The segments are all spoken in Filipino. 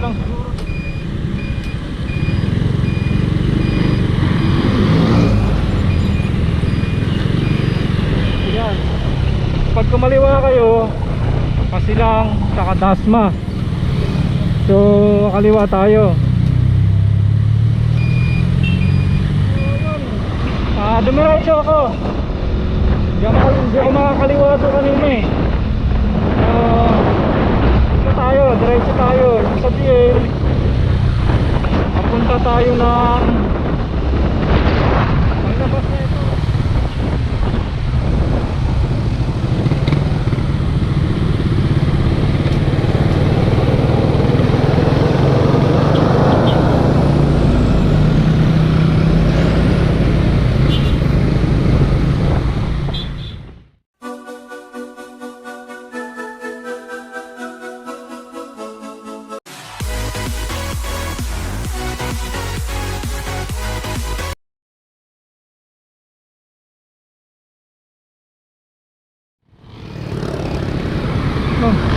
lang siguro. Yan. Pag kumaliwa kayo, Pasilang, saka Dasma. So, kaliwa tayo. Dumiretso ako. Hindi ako makakaliwa doon kanina eh. Ito tayo, diretso tayo. Ibig sabihin, papunta tayo ng paglabas na ito.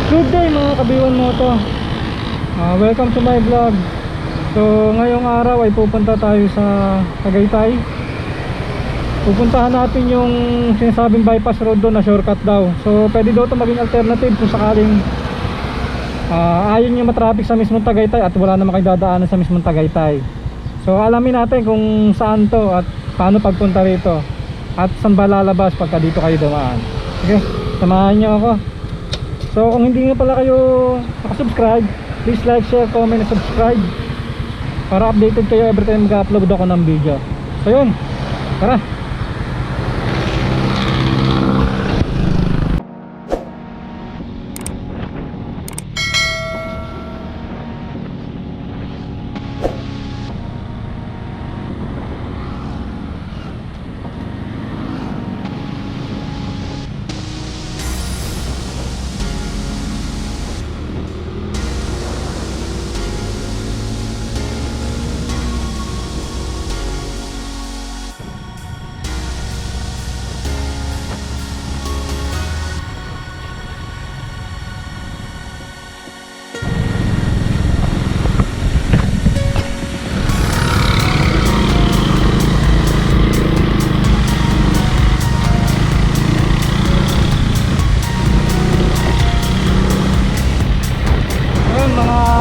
Good day mga kabiwan mo to. Welcome to my vlog. So ngayong araw ay pupunta tayo sa Tagaytay. Pupuntahan natin yung sinasabing bypass road doon na shortcut daw. So pwede daw ito maging alternative kung sakaling ayaw nyo matraffic sa mismong Tagaytay at wala naman kayo dadaanan sa mismong Tagaytay. So alamin natin kung saan to at paano pagpunta rito at saan ba lalabas pagka dito kayo dumaan. Okay, samahan nyo ako. So kung hindi nga pala kayo nakasubscribe, please like, share, comment, and subscribe para updated kayo every time mag-upload ako ng video. So yun, tara!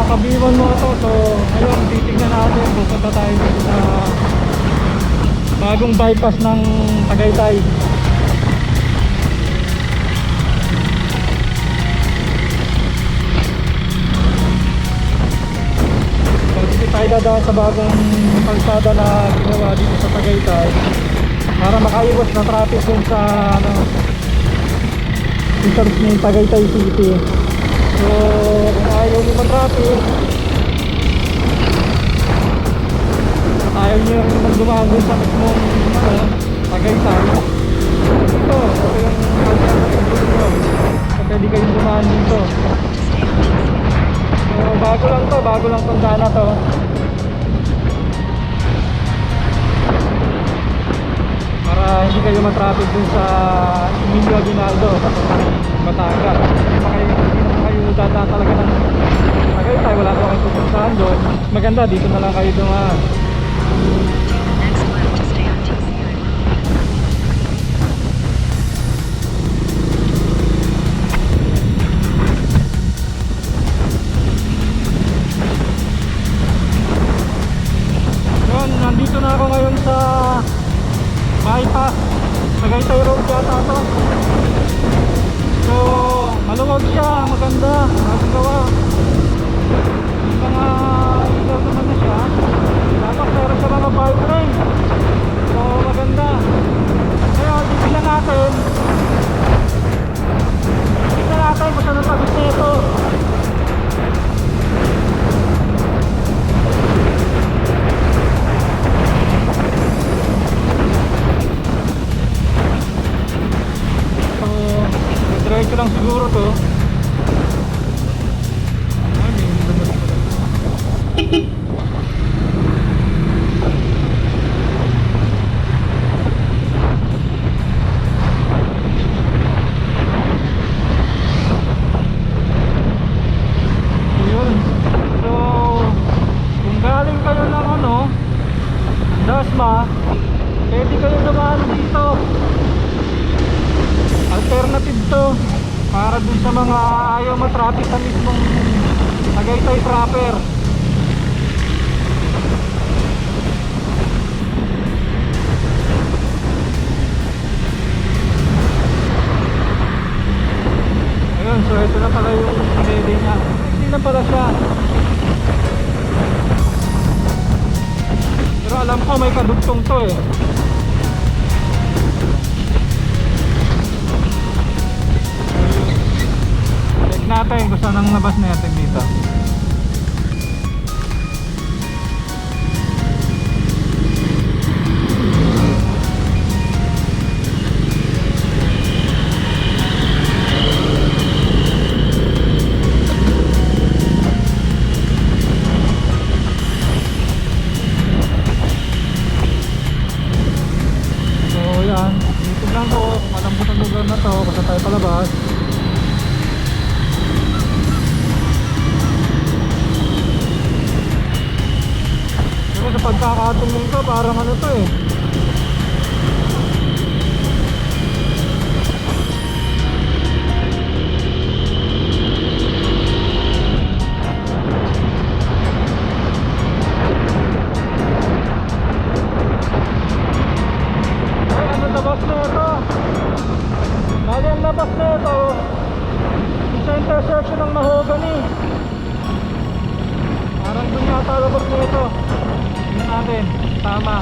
Kabiwan mo ito. So ngayon titignan natin, pupunta tayo dito sa bagong bypass ng Tagaytay. So dito tayo dadaan sa bagong kalsada na ginawa dito sa Tagaytay para makaiwas na traffic dun sa dito ng Tagaytay City. So kung ayaw nyo mag-traffic, ayaw nyo rin dumagon sa mismong Tagaytay, ito yung kalsada nyo. So pwede kayong dumaan dito. So bago lang tong daan na to. Para hindi kayo ma-traffic dun sa Emilio Aguinaldo sa Batangas. Hindi dadaan talaga ng Tagaytay, wala naman kayong pupuntahan doon. Maganda, dito na lang kayo dumaan. Yun, nandito na ako ngayon sa bypass Tagaytay Road yata to. So maluwag siya, maganda, magagawa. Yung mga ilaw naman na siya. Tapos meron siya mga bike lane. So maganda. Ngayon, titignan natin kung saan ang pagis nito. Diretso lang siguro to. Yun. So Dasma, pwede kayo dumaan dito. Alternative to para dun sa mga ayaw matraffic sa mismong Tagaytay proper. Ayun, so ito na pala yung pwede niya. Hindi na pala siya. Pero alam ko may kadugtong to eh. Check natin kung saan ang labas natin dito. Basta tayo palabas. Pero sa pagkakatungin ko parang ano to eh, ay ano labas na ito. Bali ang labas na ito sa intersection ng Mahogany. Parang dun yata labas na ito. Yun natin, tama.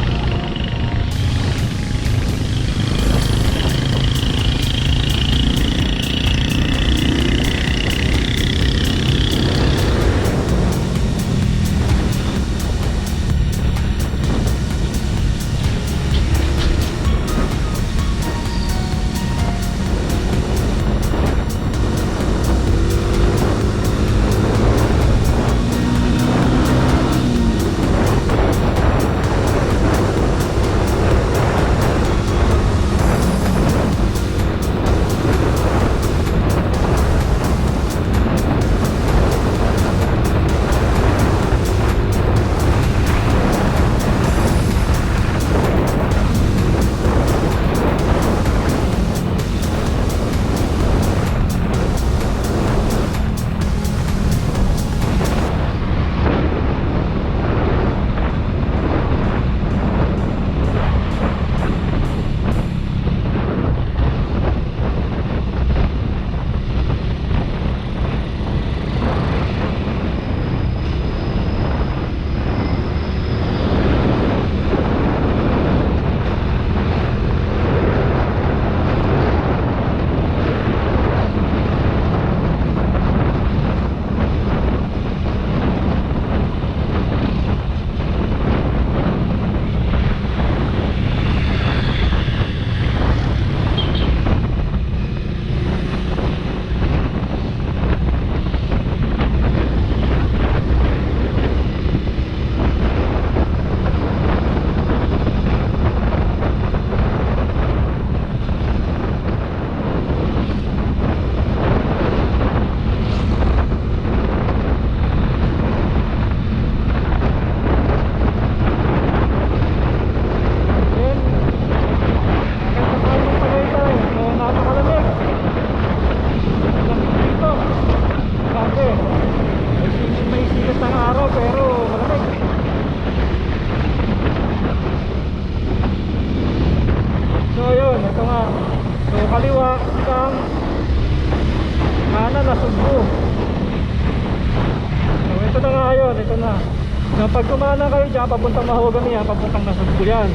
Pag kumana kayo dyan, papuntang Mahogany yan, papuntang Nasugbu yan.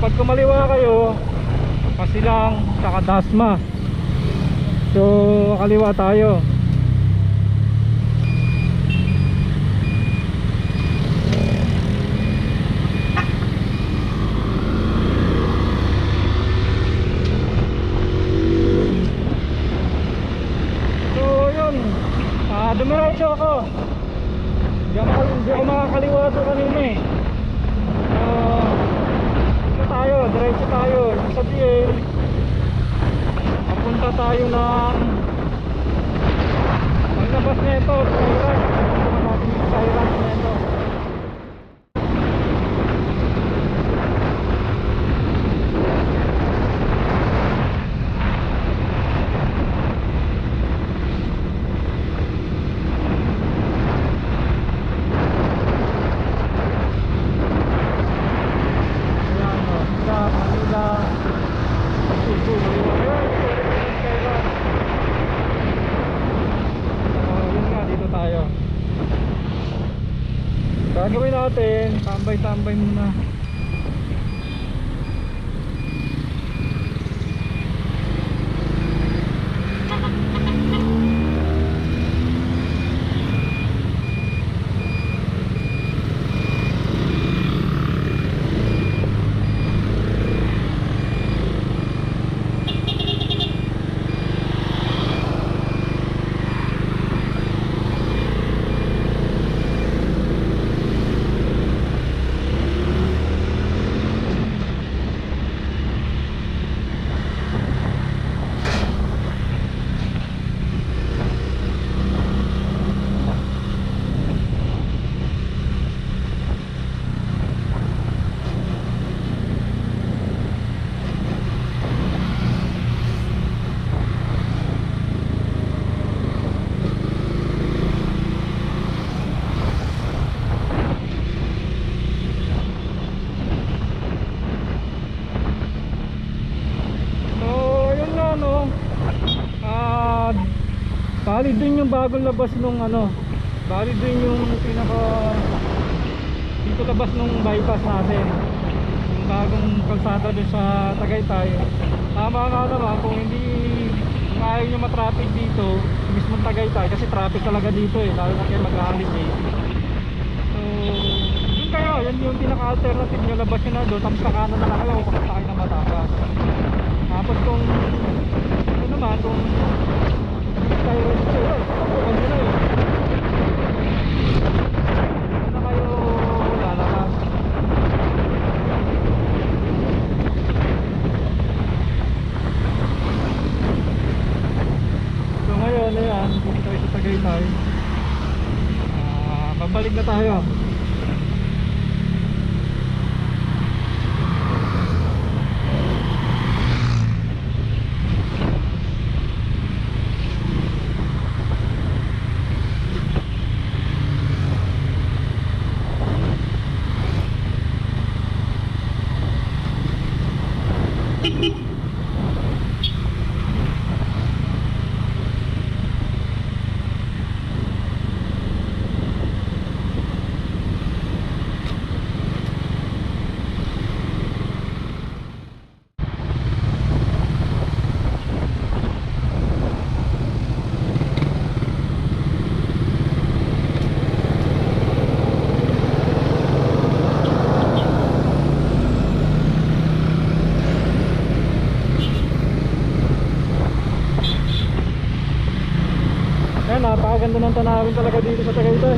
Pag kumaliwa kayo, Pasilang, saka Dasma. So, kaliwa tayo. So, yun. Dumiretso ako. Hindi ako makakaliwa ito kanina eh. Ito tayo, diretso tayo. Ibig sabihin, papunta tayo ng paglabas na ito, Skyranch. Papunta natin yung Skyranch na ito. gagawin natin, tambay-tambay muna. Bali dun yung bagong labas nung ano, bali dun yung pinaka dito labas nung bypass natin, yung bagong kalsada dun sa Tagaytay. Tama nga naman kung hindi, kung ayaw nyo matraffic dito mismong Tagaytay, kasi traffic talaga dito eh, lalo na kayo mag-holiday. So yun kayo, yun yung pinaka alternative nyo, labas nyo na doon, tapos kakanan na lang kayo kung sakay na Batangas. Tapos kung ano naman, kung tayo rin kayo, tapukan nyo na eh, ano na kayo lalabas. So ngayon, ayan, dito tayo sa Tagaytay. Babalik na tayo. Napakaganda ng tanawin talaga dito sa Tagaytay.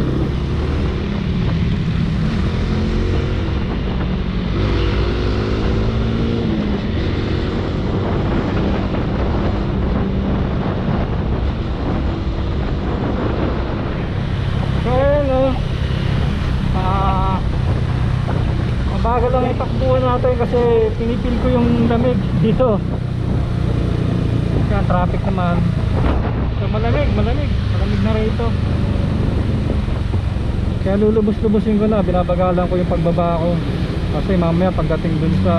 So ayun, mabagal lang yung takbuhan natin kasi pinipil ko yung lamig dito. Kaya traffic naman. So malamig na rito. Kaya lulubos-lubosin ko na, binabagalan ko yung pagbaba ko kasi mamaya pagdating dun sa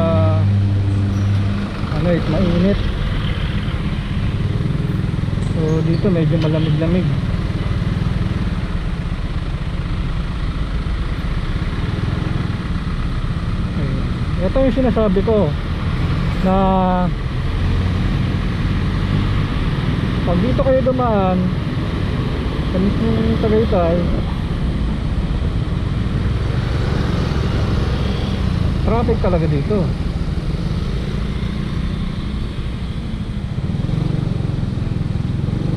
ano, mainit. So dito medyo malamig-lamig. Okay. Ito yung sinasabi ko na pag dito kayo dumaan sa mismong Tagaytay, traffic talaga dito.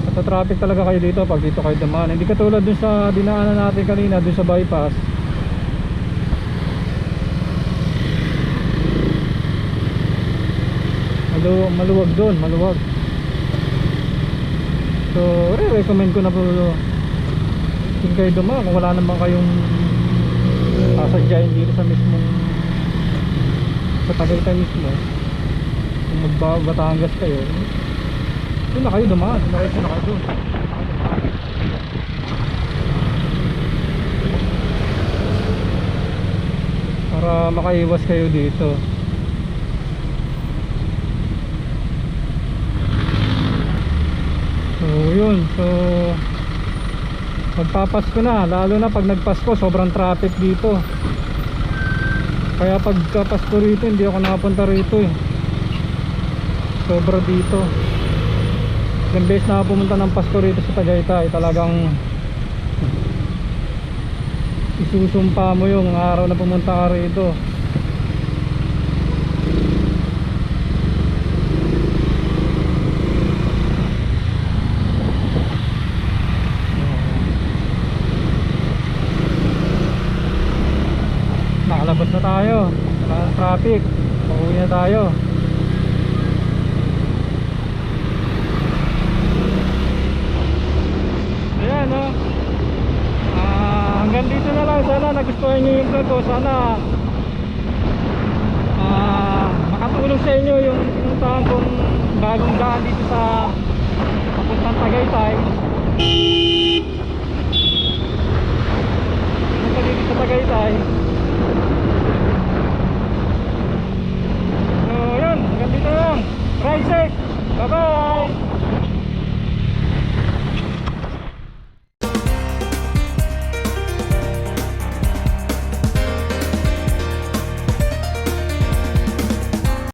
At traffic talaga kayo dito pag dito kayo dumaan. Hindi katulad dun sa dinaanan natin kanina, dun sa bypass. Maluwag dun, maluwag. So, recommend ko na po kung kayo dumaan, kung wala naman kayong sasadyain dito sa mismong sa Tagaytay mismo, kung magbatangas kayo, doon na kayo dumaan, diretso na kayo doon para makaiwas kayo dito. So yun, so magpapasko na, lalo na pag nagpasko sobrang traffic dito. Kaya pagka Pasko rito hindi ako nakapunta rito eh. Sobra dito. Ilang beses na ako pumunta ng Pasko rito sa Tagaytay, talagang isusumpa mo yung araw na pumunta ka rito. Nakalabas na tayo, wala ng traffic, pauwi na tayo. Ayan no. Hanggang dito na lang, sana nagustuhan nyo yung vlog ko. Sana makatulong sa inyo yung pinuntahan kong bagong daan dito sa papuntang Tagaytay. Punta dito sa Tagaytay.